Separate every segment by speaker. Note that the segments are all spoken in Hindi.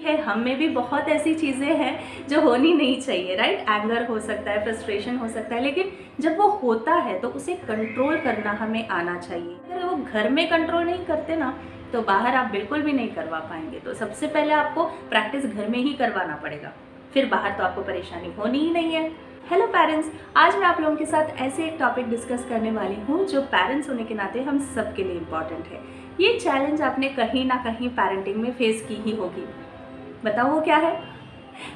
Speaker 1: है, हम में भी बहुत ऐसी चीज़ें हैं जो होनी नहीं चाहिए, राइट। एंगर हो सकता है, फ्रस्ट्रेशन हो सकता है, लेकिन जब वो होता है तो उसे कंट्रोल करना हमें आना चाहिए। अगर वो घर में कंट्रोल नहीं करते ना तो बाहर आप बिल्कुल भी नहीं करवा पाएंगे। तो सबसे पहले आपको प्रैक्टिस घर में ही करवाना पड़ेगा, फिर बाहर तो आपको परेशानी होनी ही नहीं है। हेलो पेरेंट्स, आज मैं आप लोगों के साथ ऐसे एक टॉपिक डिस्कस करने वाली हूँ जो पेरेंट्स होने के नाते हम सबके लिए इम्पॉर्टेंट है। ये चैलेंज आपने कहीं ना कहीं पेरेंटिंग में फेस की ही होगी। बताओ वो क्या है?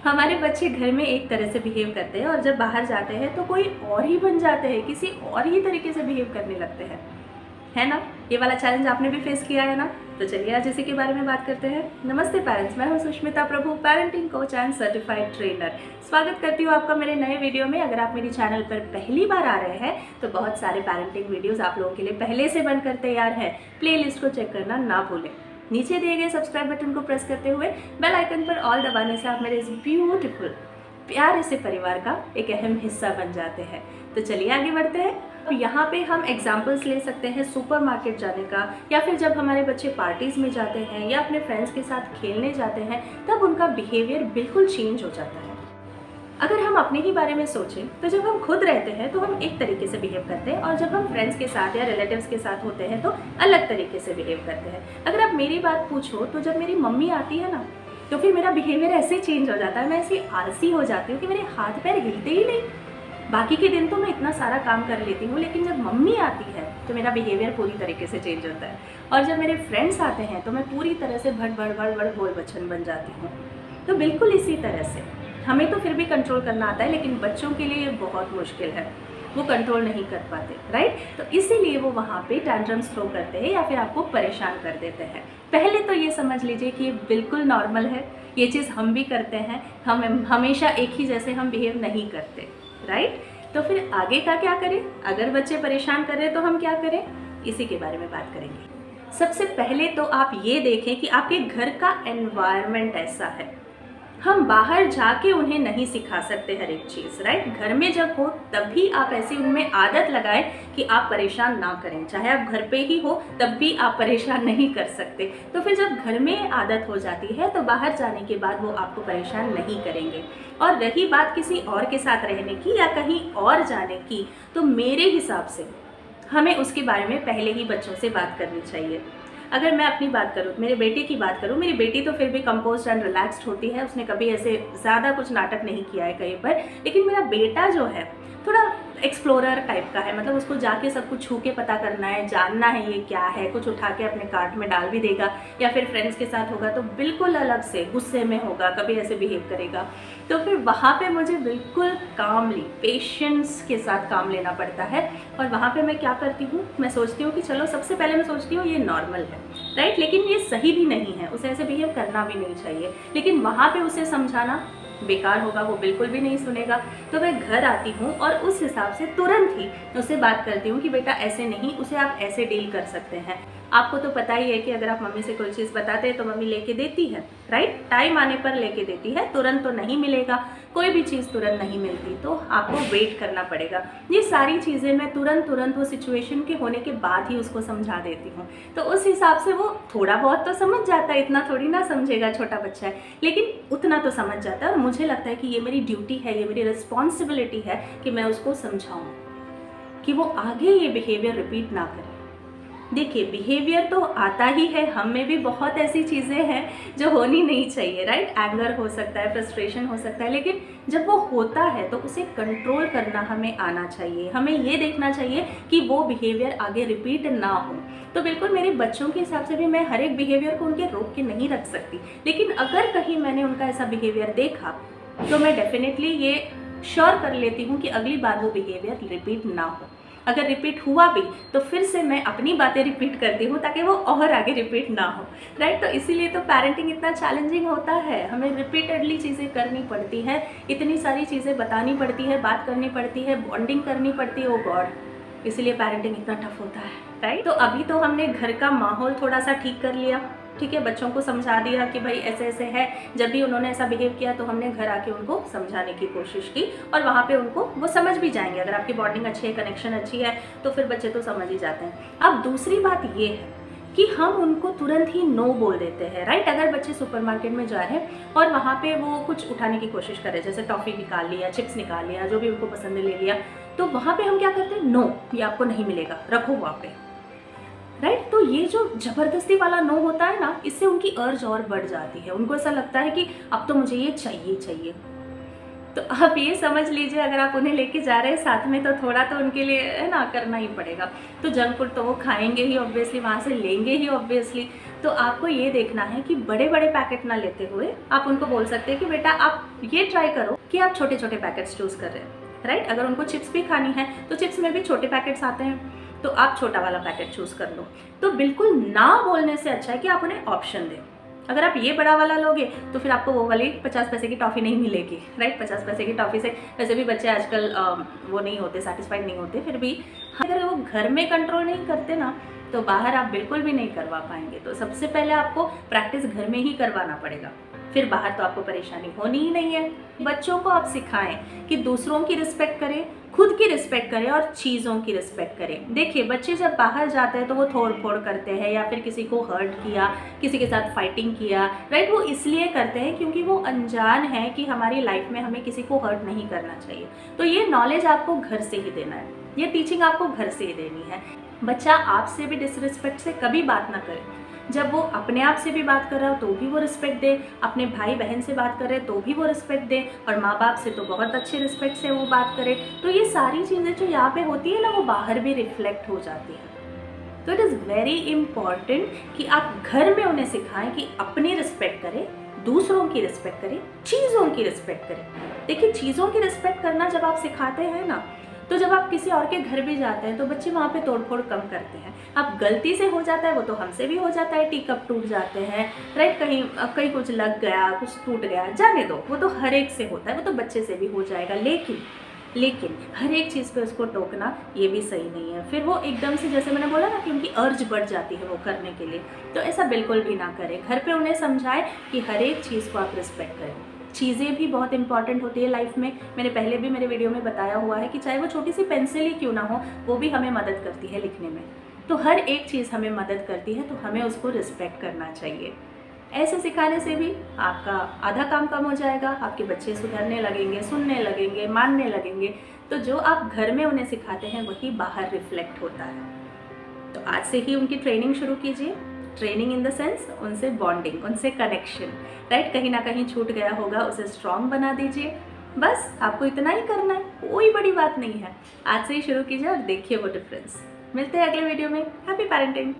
Speaker 1: हमारे बच्चे घर में एक तरह से बिहेव करते हैं और जब बाहर जाते हैं तो कोई और ही बन जाते हैं, किसी और ही तरीके से बिहेव करने लगते हैं, है ना। ये वाला चैलेंज आपने भी फेस किया है ना। तो चलिए आज इसी के बारे में बात करते हैं। नमस्ते पेरेंट्स, मैं हूं Sushmita Prabhu, parenting coach and certified trainer. स्वागत करती हूं आपका मेरे नए वीडियो में। अगर आप मेरी चैनल पर पहली बार आ रहे हैं तो बहुत सारे पेरेंटिंग वीडियोस आप लोगों के लिए पहले से बनकर तैयार है। प्लेलिस्ट को चेक करना ना भूलें। नीचे दिए गए सब्सक्राइब बटन को प्रेस करते हुए बेल आइकन पर ऑल दबाने से आप मेरे इस ब्यूटीफुल प्यारे से परिवार का एक अहम हिस्सा बन जाते हैं। तो चलिए आगे बढ़ते हैं। तो यहाँ पे हम एग्जाम्पल्स ले सकते हैं सुपरमार्केट जाने का, या फिर जब हमारे बच्चे पार्टीज में जाते हैं या अपने फ्रेंड्स के साथ खेलने जाते हैं तब उनका बिहेवियर बिल्कुल चेंज हो जाता है। अगर हम अपने ही बारे में सोचें तो जब हम खुद रहते हैं तो हम एक तरीके से बिहेव करते हैं और जब हम फ्रेंड्स के साथ या रिलेटिव्स के साथ होते हैं तो अलग तरीके से बिहेव करते हैं। अगर आप मेरी बात पूछो तो जब मेरी मम्मी आती है ना तो फिर मेरा बिहेवियर ऐसे चेंज हो जाता है। मैं ऐसी आलसी हो जाती हूँ कि मेरे हाथ पैर हिलते ही नहीं। बाकी के दिन तो मैं इतना सारा काम कर लेती हूँ, लेकिन जब मम्मी आती है तो मेरा बिहेवियर पूरी तरीके से चेंज होता है। और जब मेरे फ्रेंड्स आते हैं तो मैं पूरी तरह से भड़ भड़ भड़ भड़ बोल बच्चन बन जाती हूँ। तो बिल्कुल इसी तरह से हमें तो फिर भी कंट्रोल करना आता है, लेकिन बच्चों के लिए बहुत मुश्किल है, वो कंट्रोल नहीं कर पाते, राइट। तो इसीलिए वो वहाँ पे टैंट्रम्स थ्रो करते हैं या फिर आपको परेशान कर देते हैं। पहले तो ये समझ लीजिए कि ये बिल्कुल नॉर्मल है, ये चीज़ हम भी करते हैं। हम हमेशा एक ही जैसे हम बिहेव नहीं करते, राइट। तो फिर आगे का क्या करें? अगर बच्चे परेशान कर रहे हैं तो हम क्या करें, इसी के बारे में बात करेंगे। सबसे पहले तो आप ये देखें कि आपके घर का एनवायरनमेंट ऐसा है। हम बाहर जाके उन्हें नहीं सिखा सकते हर एक चीज़, राइट। घर में जब हो तभी आप ऐसी उनमें आदत लगाएं कि आप परेशान ना करें। चाहे आप घर पे ही हो तब भी आप परेशान नहीं कर सकते। तो फिर जब घर में आदत हो जाती है तो बाहर जाने के बाद वो आपको परेशान नहीं करेंगे। और रही बात किसी और के साथ रहने की या कहीं और जाने की, तो मेरे हिसाब से हमें उसके बारे में पहले ही बच्चों से बात करनी चाहिए। अगर मैं अपनी बात करूँ, मेरे बेटे की बात करूँ, मेरी बेटी तो फिर भी कंपोज्ड एंड रिलैक्स्ड होती है। उसने कभी ऐसे ज़्यादा कुछ नाटक नहीं किया है कहीं पर। लेकिन मेरा बेटा जो है थोड़ा एक्सप्लोरर टाइप का है, मतलब उसको जाके सब कुछ छू के पता करना है, जानना है ये क्या है। कुछ उठा के अपने कार्ट में डाल भी देगा, या फिर फ्रेंड्स के साथ होगा तो बिल्कुल अलग से गुस्से में होगा, कभी ऐसे बिहेव करेगा। तो फिर वहाँ पे मुझे बिल्कुल कामली, पेशेंस के साथ काम लेना पड़ता है। और वहाँ पे मैं क्या करती हूँ, मैं सोचती हूँ कि चलो सबसे पहले मैं सोचती हूँ ये नॉर्मल है, राइट, लेकिन ये सही भी नहीं है, उसे ऐसे बिहेव करना भी नहीं चाहिए। लेकिन वहाँ पे उसे समझाना बेकार होगा, वो बिल्कुल भी नहीं सुनेगा। तो मैं घर आती हूँ और उस हिसाब से तुरंत ही उससे बात करती हूँ कि बेटा ऐसे नहीं, उसे आप ऐसे डील कर सकते हैं। आपको तो पता ही है कि अगर आप मम्मी से कोई चीज़ बताते हैं तो मम्मी लेके देती है, राइट, टाइम आने पर लेके देती है, तुरंत तो नहीं मिलेगा। कोई भी चीज़ तुरंत नहीं मिलती, तो आपको वेट करना पड़ेगा। ये सारी चीज़ें मैं तुरंत वो सिचुएशन के होने के बाद ही उसको समझा देती हूँ। तो उस हिसाब से वो थोड़ा बहुत तो समझ जाता है, इतना थोड़ी ना समझेगा, छोटा बच्चा है, लेकिन उतना तो समझ जाता है। और मुझे लगता है कि ये मेरी ड्यूटी है, ये मेरी रिस्पॉन्सिबिलिटी है कि मैं उसको समझाऊँ कि वो आगे ये बिहेवियर रिपीट ना करे। देखिए, बिहेवियर तो आता ही है, हम में भी बहुत ऐसी चीज़ें हैं जो होनी नहीं चाहिए, राइट। एंगर हो सकता है, फ्रस्ट्रेशन हो सकता है, लेकिन जब वो होता है तो उसे कंट्रोल करना हमें आना चाहिए। हमें ये देखना चाहिए कि वो बिहेवियर आगे रिपीट ना हो। तो बिल्कुल मेरे बच्चों के हिसाब से भी मैं हर एक बिहेवियर को उनके रोक के नहीं रख सकती, लेकिन अगर कहीं मैंने उनका ऐसा बिहेवियर देखा तो मैं डेफिनेटली ये श्योर कर लेती हूँ कि अगली बार वो बिहेवियर रिपीट ना हो। अगर रिपीट हुआ भी तो फिर से मैं अपनी बातें रिपीट करती हूँ ताकि वो और आगे रिपीट ना हो, राइट। तो इसीलिए तो पेरेंटिंग इतना चैलेंजिंग होता है। हमें रिपीटेडली चीज़ें करनी पड़ती है, इतनी सारी चीज़ें बतानी पड़ती है, बात करनी पड़ती है, बॉन्डिंग करनी पड़ती है। ओ गॉड, इसीलिए पेरेंटिंग इतना टफ होता है, राइट। तो अभी तो हमने घर का माहौल थोड़ा सा ठीक कर लिया, ठीक है, बच्चों को समझा दिया कि भाई ऐसे ऐसे है। जब भी उन्होंने ऐसा बिहेव किया तो हमने घर आके उनको समझाने की कोशिश की, और वहाँ पे उनको वो समझ भी जाएंगे। अगर आपकी बॉन्डिंग अच्छी है, कनेक्शन अच्छी है, तो फिर बच्चे तो समझ ही जाते हैं। अब दूसरी बात ये है कि हम उनको तुरंत ही नो बोल देते हैं, राइट। अगर बच्चे सुपरमार्केट में जा रहे हैं और वहाँ पे वो कुछ उठाने की कोशिश कर रहे हैं, जैसे टॉफ़ी निकाल लिया, चिप्स निकाल लिया, जो भी उनको पसंद है ले लिया, तो वहाँ पे हम क्या करते हैं, नो, ये आपको नहीं मिलेगा, रखो वहाँ पे, राइट। तो ये जो ज़बरदस्ती वाला नो होता है ना, इससे उनकी अर्ज और बढ़ जाती है। उनको ऐसा लगता है कि अब तो मुझे ये चाहिए चाहिए। तो आप ये समझ लीजिए, अगर आप उन्हें लेके जा रहे हैं साथ में, तो थोड़ा तो उनके लिए है ना करना ही पड़ेगा। तो जंक फूड तो वो खाएंगे ही ऑब्वियसली, वहाँ से लेंगे ही ऑब्वियसली। तो आपको ये देखना है कि बड़े बड़े पैकेट ना लेते हुए आप उनको बोल सकते हैं कि बेटा आप ये ट्राई करो कि आप छोटे छोटे पैकेट्स चूज़ कर रहे हैं, राइट। अगर उनको चिप्स भी खानी है तो चिप्स में भी छोटे पैकेट्स आते हैं, तो आप छोटा वाला पैकेट चूज़ कर लो। तो बिल्कुल ना बोलने से अच्छा है कि आप उन्हें ऑप्शन दें। अगर आप ये बड़ा वाला लोगे तो फिर आपको वो वाली 50 पैसे की टॉफ़ी नहीं मिलेगी, राइट। 50 पैसे की टॉफ़ी से वैसे भी बच्चे आजकल वो नहीं होते, सेटिस्फाइड नहीं होते। फिर भी अगर वो घर में कंट्रोल नहीं करते ना, तो बाहर आप बिल्कुल भी नहीं करवा पाएंगे। तो सबसे पहले आपको प्रैक्टिस घर में ही करवाना पड़ेगा, फिर बाहर तो आपको परेशानी होनी ही नहीं है। बच्चों को आप सिखाएं कि दूसरों की रिस्पेक्ट करें, खुद की रिस्पेक्ट करें और चीज़ों की रिस्पेक्ट करें। देखिए, बच्चे जब बाहर जाते हैं तो वो तोड़ फोड़ करते हैं, या फिर किसी को हर्ट किया, किसी के साथ फाइटिंग किया, राइट। वो इसलिए करते हैं क्योंकि वो अनजान है कि हमारी लाइफ में हमें किसी को हर्ट नहीं करना चाहिए। तो ये नॉलेज आपको घर से ही देना है, ये टीचिंग आपको घर से ही देनी है। बच्चा आपसे भी डिसरिस्पेक्ट से कभी बात ना करे। जब वो अपने आप से भी बात कर रहा हो तो भी वो रिस्पेक्ट दे, अपने भाई बहन से बात करे तो भी वो रिस्पेक्ट दे, और माँ बाप से तो बहुत अच्छे रिस्पेक्ट से वो बात करे। तो ये सारी चीज़ें जो यहाँ पे होती है ना, वो बाहर भी रिफ्लेक्ट हो जाती है। तो इट इज़ वेरी इम्पॉर्टेंट कि आप घर में उन्हें सिखाएं कि अपनी रिस्पेक्ट करें, दूसरों की रिस्पेक्ट करें, चीज़ों की रिस्पेक्ट करें। देखिए, चीज़ों की रिस्पेक्ट करना जब आप सिखाते हैं ना, तो जब आप किसी और के घर भी जाते हैं तो बच्चे वहाँ पे तोड़फोड़ कम करते हैं। अब गलती से हो जाता है, वो तो हमसे भी हो जाता है, टी कप टूट जाते हैं, राइट। कहीं कुछ लग गया, कुछ टूट गया, जाने दो, वो तो हर एक से होता है, वो तो बच्चे से भी हो जाएगा। लेकिन हर एक चीज़ पे उसको टोकना ये भी सही नहीं है। फिर वो एकदम से, जैसे मैंने बोला ना कि उनकी अर्ज बढ़ जाती है वो करने के लिए, तो ऐसा बिल्कुल भी ना करें। घर पे उन्हें समझाएं कि हर एक चीज़ को आप रिस्पेक्ट करें। चीज़ें भी बहुत इंपॉर्टेंट होती है लाइफ में। मैंने पहले भी मेरे वीडियो में बताया हुआ है कि चाहे वो छोटी सी पेंसिल ही क्यों ना हो, वो भी हमें मदद करती है लिखने में। तो हर एक चीज़ हमें मदद करती है, तो हमें उसको रिस्पेक्ट करना चाहिए। ऐसे सिखाने से भी आपका आधा काम कम हो जाएगा, आपके बच्चे सुधरने लगेंगे, सुनने लगेंगे, मानने लगेंगे। तो जो आप घर में उन्हें सिखाते हैं वही बाहर रिफ्लेक्ट होता है। तो आज से ही उनकी ट्रेनिंग शुरू कीजिए। ट्रेनिंग इन द सेंस उनसे बॉन्डिंग, उनसे कनेक्शन, राइट। कहीं ना कहीं छूट गया होगा, उसे स्ट्रॉन्ग बना दीजिए। बस आपको इतना ही करना है, कोई बड़ी बात नहीं है। आज से ही शुरू कीजिए और देखिए वो डिफरेंस। मिलते हैं अगले वीडियो में। Happy parenting.